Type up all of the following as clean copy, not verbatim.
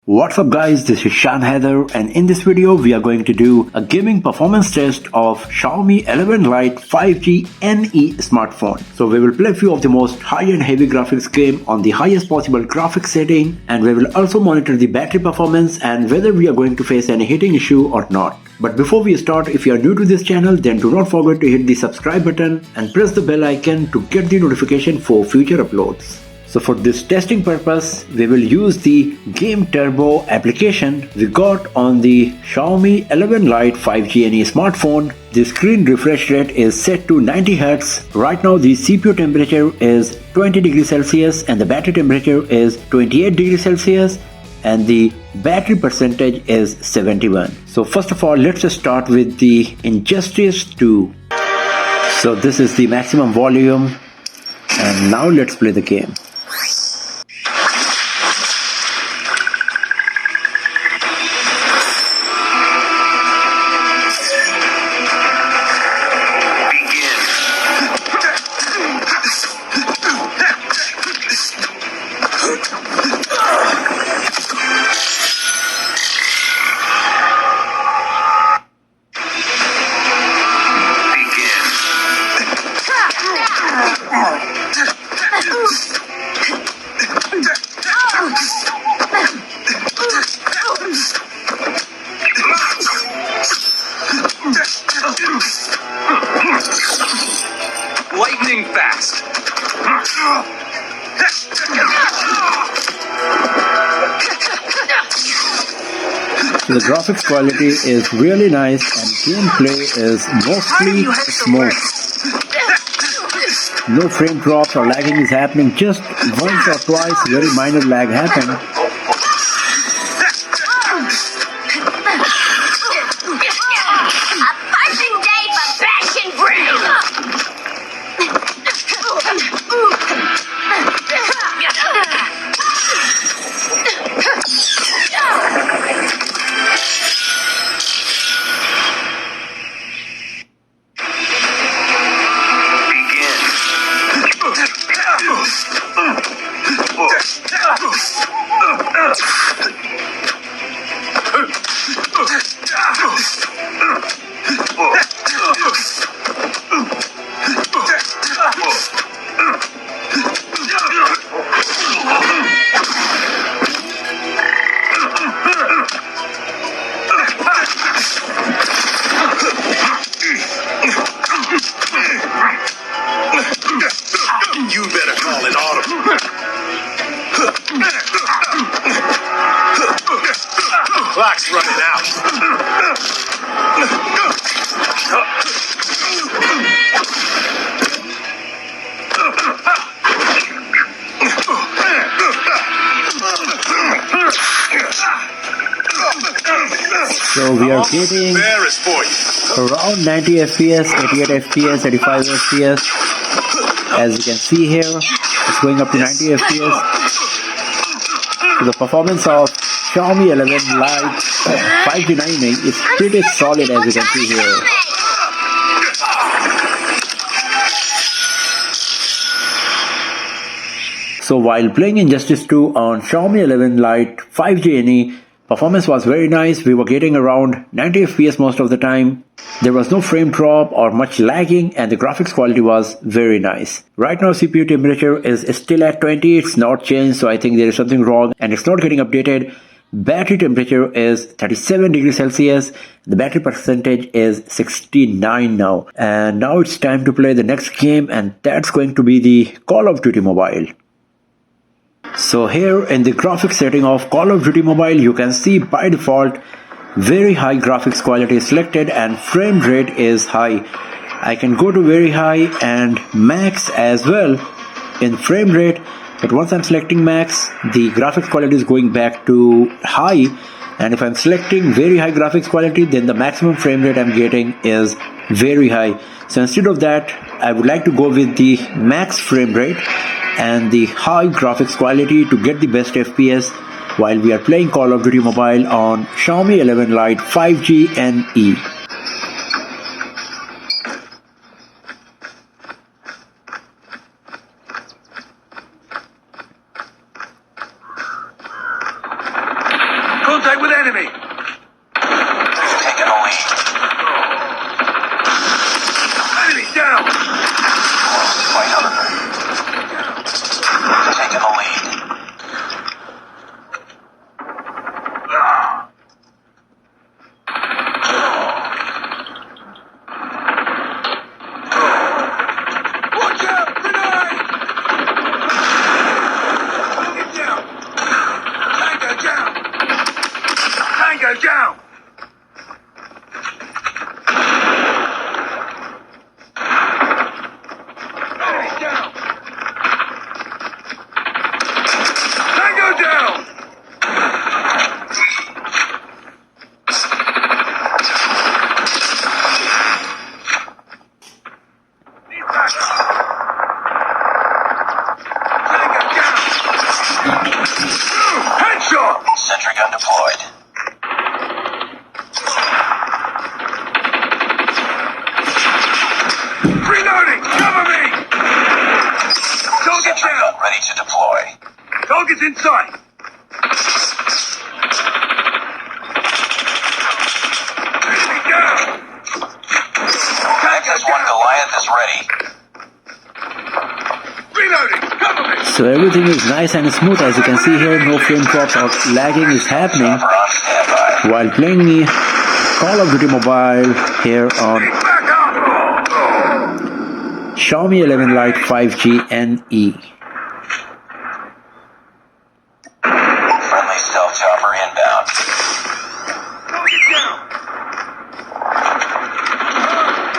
What's up guys, this is Shan Heather, and in this video we are going to do a gaming performance test of Xiaomi 11 Lite 5G NE smartphone. So we will play a few of the most high-end heavy graphics game on the highest possible graphics setting, and we will also monitor the battery performance and whether we are going to face any heating issue or not. But before we start, if you are new to this channel, then do not forget to hit the subscribe button and press the bell icon to get the notification for future uploads. So for this testing purpose, we will use the Game Turbo application we got on the Xiaomi 11 Lite 5G NE smartphone. The screen refresh rate is set to 90 Hz. Right now the CPU temperature is 20 degrees Celsius and the battery temperature is 28 degrees Celsius and the battery percentage is 71. So first of all, let's just start with the Injustice 2. So this is the maximum volume, and now let's play the game. Lightning fast. So the graphics quality is really nice and gameplay is mostly smooth. No frame drops or lagging is happening, just once or twice very minor lag happened. You better call it audible. Clock's running out. So we are getting around 90 FPS, 88 FPS, 85 FPS. As you can see here, it's going up to 90 FPS. So the performance of Xiaomi 11 Lite 5G NE is pretty solid, as you can see here. So while playing Injustice 2 on Xiaomi 11 Lite 5G NE, performance was very nice. We were getting around 90 FPS most of the time. There was no frame drop or much lagging, and the graphics quality was very nice. Right now CPU temperature is still at 20, it's not changed, so I think there is something wrong and it's not getting updated. Battery temperature is 37 degrees Celsius. The battery percentage is 69 now. And now it's time to play the next game, and that's going to be the Call of Duty Mobile. So here in the graphics setting of Call of Duty Mobile, you can see by default very high graphics quality is selected and frame rate is high. I can go to very high and max as well in frame rate, but once I'm selecting max, the graphics quality is going back to high, and if I'm selecting very high graphics quality, then the maximum frame rate I'm getting is very high. So instead of that, I would like to go with the max frame rate and the high graphics quality to get the best FPS while we are playing Call of Duty Mobile on Xiaomi 11 Lite 5G NE. Contact with enemy. Taking the lead. Enemy down. Quite hard. Taking the lead. Watch out! Grenade! Get down. Tango down. Tango down. Enemy down. Tango down. Need backup. Tango down. Headshot. Sentry gun deployed. Reloading. Cover me. Target Sentry down. gun ready to deploy. Target's in sight. Enemy down. Tango Vegas 1 down. Goliath is ready. Reloading. Cover me. So everything is nice and smooth, as you can see here. No frame drops or lagging is happening Chopper on standby. while playing the Call of Duty Mobile here on Back up. Xiaomi 11 Lite 5G NE. Friendly stealth chopper inbound. Target down.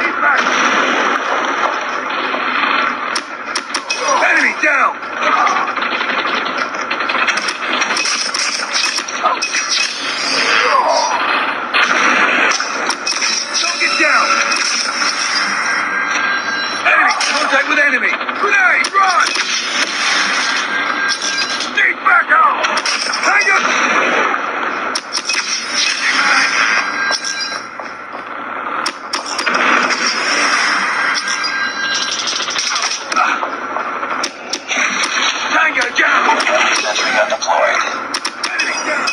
He's back. Enemy down. Target down. Enemy. Contact with enemy. Grenade. Run. Need backup. Tango. Tango down. Sentry gun deployed. Enemy down.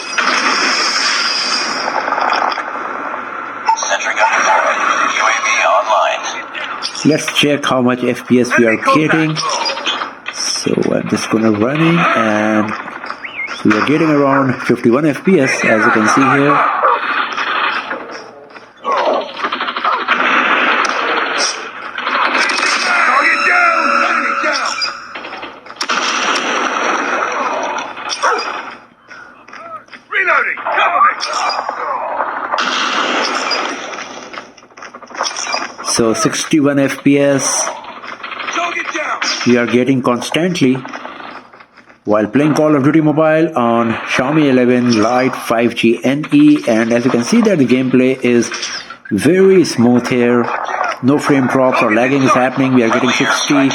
Sentry gun deployed. UAV online. Let's check how much FPS we are getting. So I'm just gonna run in, and so we are getting around 51 FPS, as you can see here. Target down. Enemy down. Reloading. Cover me. So 61 FPS Target down. we are getting constantly while playing Call of Duty Mobile on Xiaomi 11 Lite 5G NE, and as you can see that the gameplay is very smooth here. No frame drops or lagging is happening. We are getting 60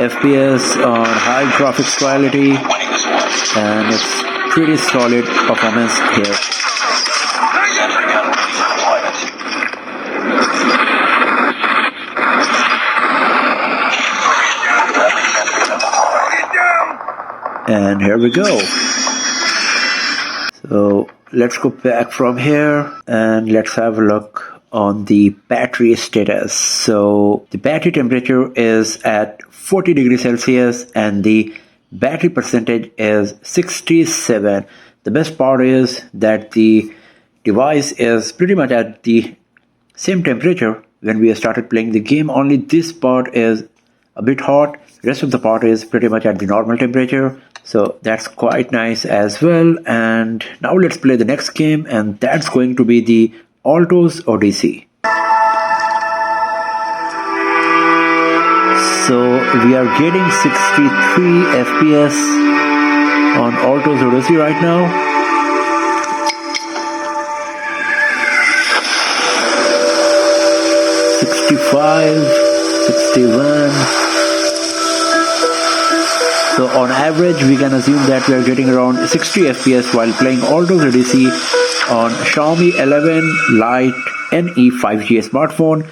FPS on high graphics quality, Winning this one. and it's pretty solid performance here. Sentry gun ready for deployment. Friendly sentry gun deployed. Target down. And here we go. So let's go back from here and let's have a look on the battery status. So the battery temperature is at 40 degrees Celsius and the battery percentage is 67. The best part is that the device is pretty much at the same temperature when we started playing the game. Only this part is a bit hot. Rest of the part is pretty much at the normal temperature. So that's quite nice as well. And now let's play the next game, and that's going to be the Alto's Odyssey. So we are getting 63 FPS on Alto's Odyssey right now. '65, 61. So on average, we can assume that we are getting around 60 FPS while playing Alto's Odyssey on Xiaomi 11 Lite NE 5G smartphone.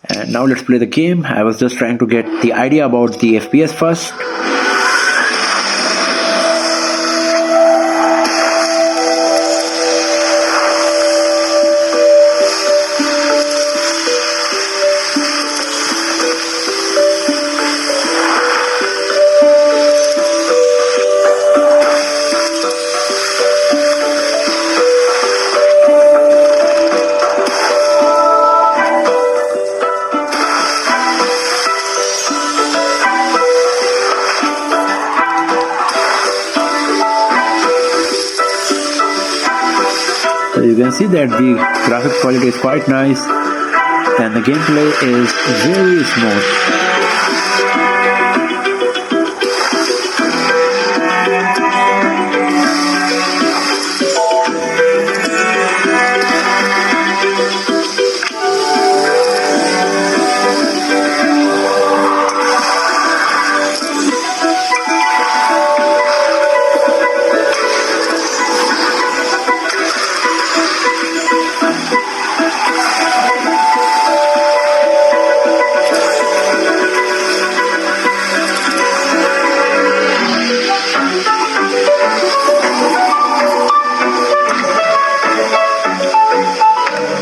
And now let's play the game. I was just trying to get the idea about the FPS first. So you can see that the graphics quality is quite nice and the gameplay is very smooth.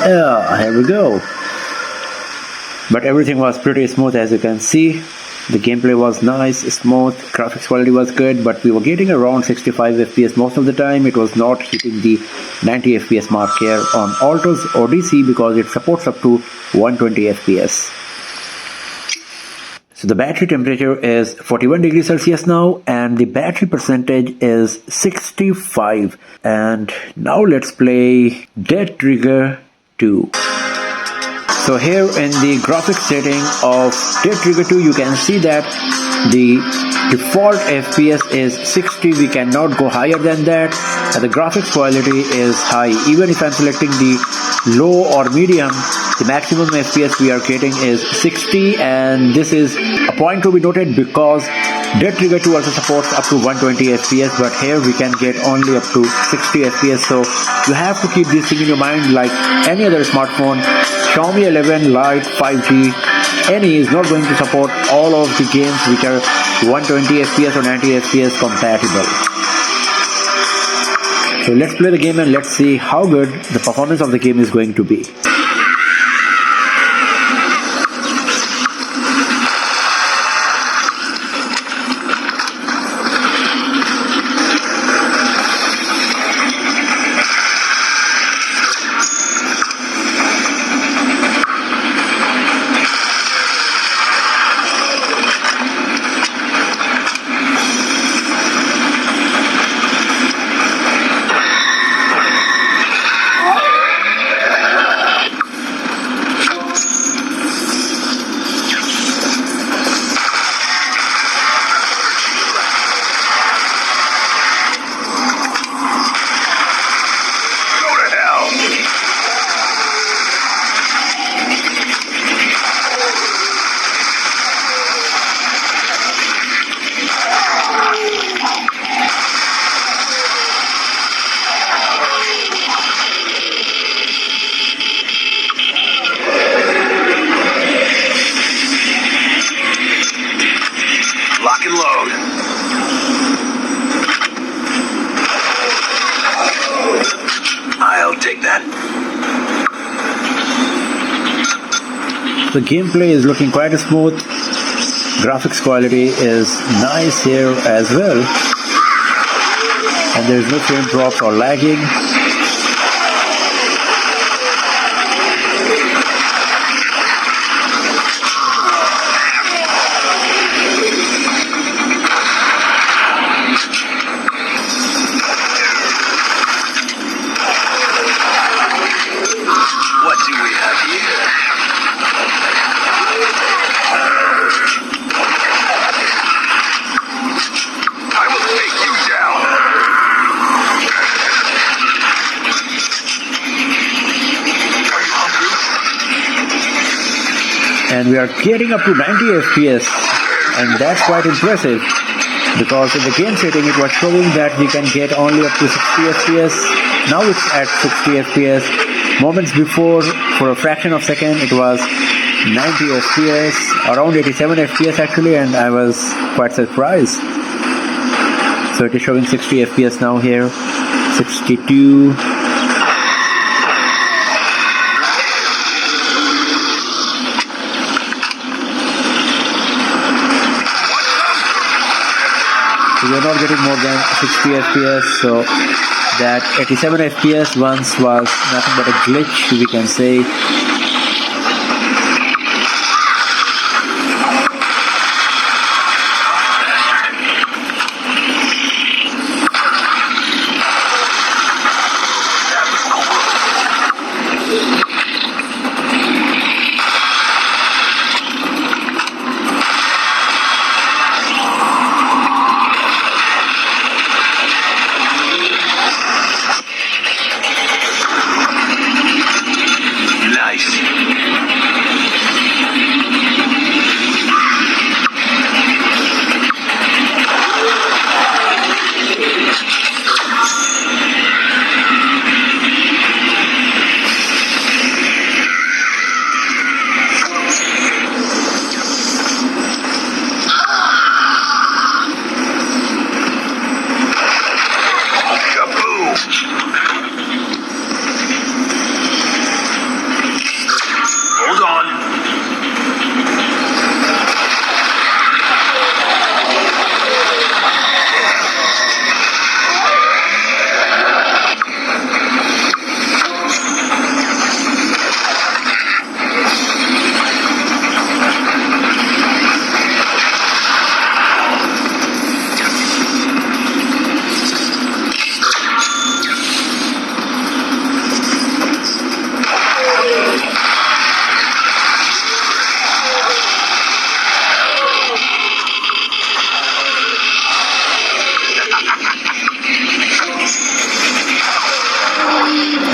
Yeah, here we go. But everything was pretty smooth, as you can see. The gameplay was nice, smooth, graphics quality was good, but we were getting around 65 FPS most of the time. It was not hitting the 90 FPS mark here on Alto's Odyssey because it supports up to 120 FPS. So the battery temperature is 41 degrees Celsius now and the battery percentage is 65. And now let's play Dead Trigger 2. So here in the graphics setting of Dead Trigger 2, you can see that the default FPS is 60. We cannot go higher than that. And the graphics quality is high. Even if I'm selecting the low or medium, the maximum FPS we are getting is 60. And this is a point to be noted because Dead Trigger 2 also supports up to 120 FPS, but here we can get only up to 60 FPS. So you have to keep this thing in your mind. Like any other smartphone, Xiaomi 11 Lite 5G any is not going to support all of the games which are 120 FPS or 90 FPS compatible. So let's play the game and let's see how good the performance of the game is going to be. Lock and load. I'll take that. The gameplay is looking quite smooth. Graphics quality is nice here as well. And there's no frame drops or lagging. What do we have here? I will take you down. Are you hungry? And we are getting up to 90 FPS. And that's quite impressive. Because in the game setting it was showing that we can get only up to 60 FPS. Now it's at 60 FPS. Moments before, for a fraction of a second, it was 90 FPS, around 87 FPS actually, and I was quite surprised. So it is showing 60 FPS now here, 62. So we are not getting more than 60 FPS, so that 87 FPS once was nothing but a glitch, we can say.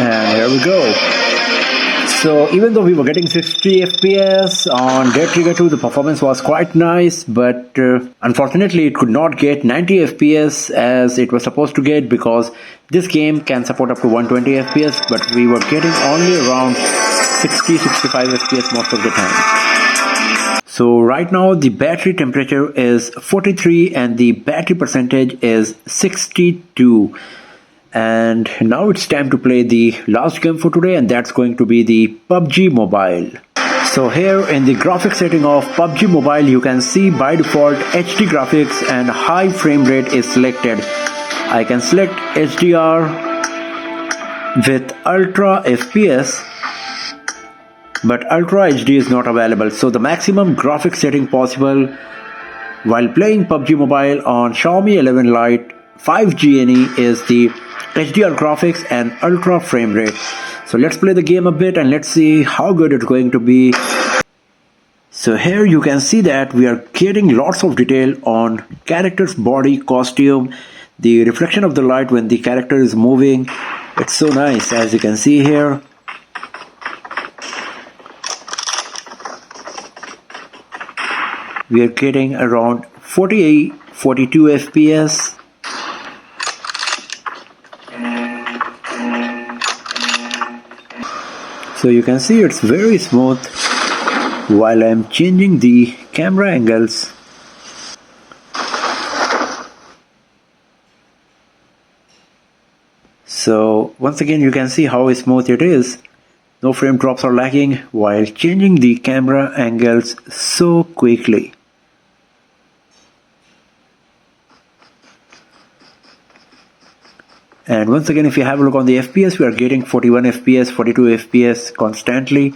And here we go. So even though we were getting 60 FPS on Dead Trigger 2, the performance was quite nice, but unfortunately it could not get 90 FPS as it was supposed to get, because this game can support up to 120 FPS, but we were getting only around 60-65 FPS most of the time. So right now the battery temperature is 43 and the battery percentage is 62. And now it's time to play the last game for today, and that's going to be the PUBG Mobile. So here in the graphics setting of PUBG Mobile, you can see by default HD graphics and high frame rate is selected. I can select HDR with Ultra FPS, but Ultra HD is not available. So the maximum graphics setting possible while playing PUBG Mobile on Xiaomi 11 Lite 5G NE is the HDR graphics and ultra frame rate. So let's play the game a bit and let's see how good it's going to be. So here you can see that we are getting lots of detail on character's body, costume, the reflection of the light when the character is moving. It's so nice, as you can see here. We are getting around 48, 42 FPS. So you can see it's very smooth while I'm changing the camera angles. So once again you can see how smooth it is. No frame drops or lagging while changing the camera angles so quickly. And once again, if you have a look on the FPS, we are getting 41 FPS, 42 FPS constantly.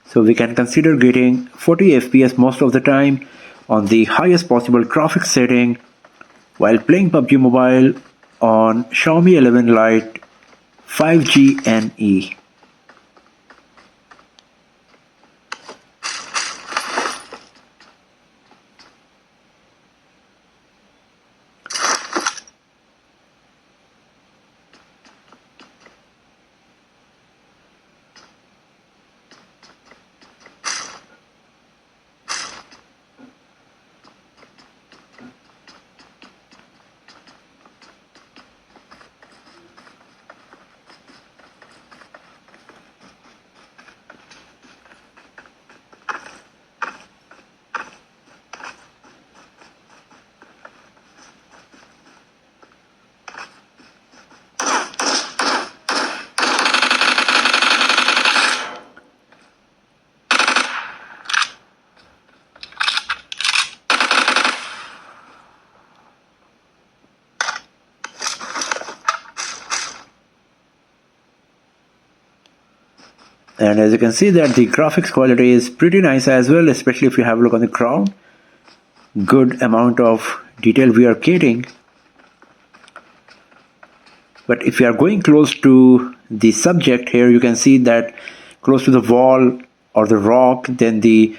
So we can consider getting 40 FPS most of the time on the highest possible graphics setting while playing PUBG Mobile on Xiaomi 11 Lite 5G NE. And as you can see that the graphics quality is pretty nice as well, especially if you have a look on the ground. Good amount of detail we are getting. But if you are going close to the subject here, you can see that close to the wall or the rock, then the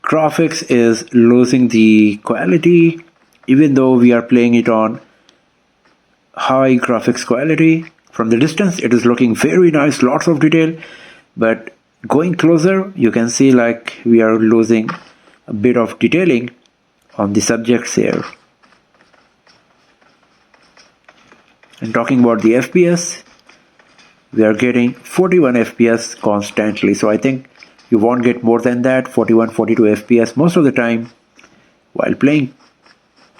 graphics is losing the quality, even though we are playing it on high graphics quality. From the distance it is looking very nice, lots of detail, but going closer you can see like we are losing a bit of detailing on the subjects here. And talking about the FPS, we are getting 41 FPS constantly, so I think you won't get more than that, 41-42 FPS most of the time while playing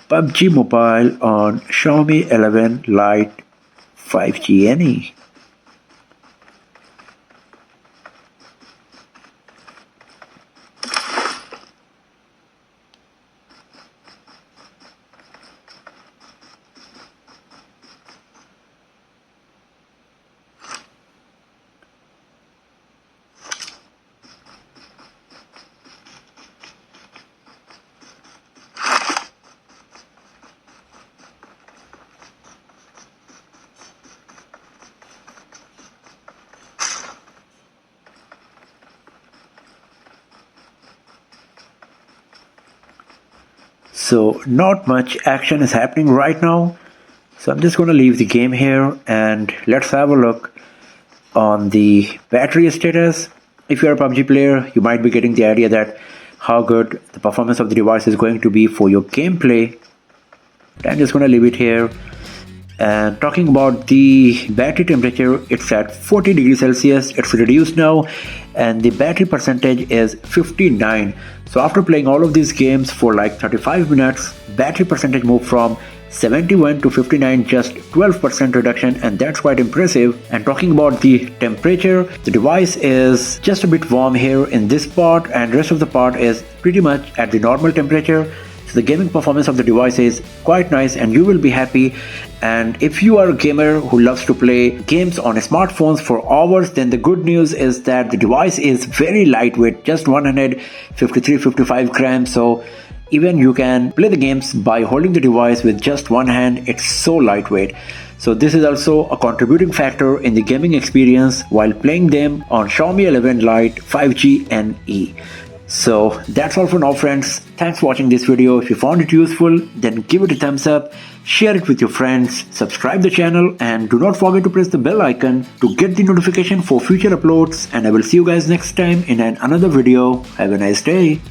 PUBG Mobile on Xiaomi 11 Lite 5G NE. So not much action is happening right now. So I'm just going to leave the game here and let's have a look on the battery status. If you're a PUBG player, you might be getting the idea that how good the performance of the device is going to be for your gameplay. I'm just going to leave it here. And talking about the battery temperature, it's at 40 degrees Celsius. It's reduced now, and the battery percentage is 59. So after playing all of these games for like 35 minutes, battery percentage moved from 71 to 59, just 12% reduction, and that's quite impressive. And talking about the temperature, the device is just a bit warm here in this part, and rest of the part is pretty much at the normal temperature. So the gaming performance of the device is quite nice, and you will be happy. And if you are a gamer who loves to play games on smartphones for hours, then the good news is that the device is very lightweight, just 153-55 grams. So even you can play the games by holding the device with just one hand. It's so lightweight. So this is also a contributing factor in the gaming experience while playing them on Xiaomi 11 Lite 5G NE. So that's all for now, friends. Thanks for watching this video. If you found it useful, then give it a thumbs up, share it with your friends, subscribe the channel, and do not forget to press the bell icon to get the notification for future uploads. And I will see you guys next time in another video. Have a nice day.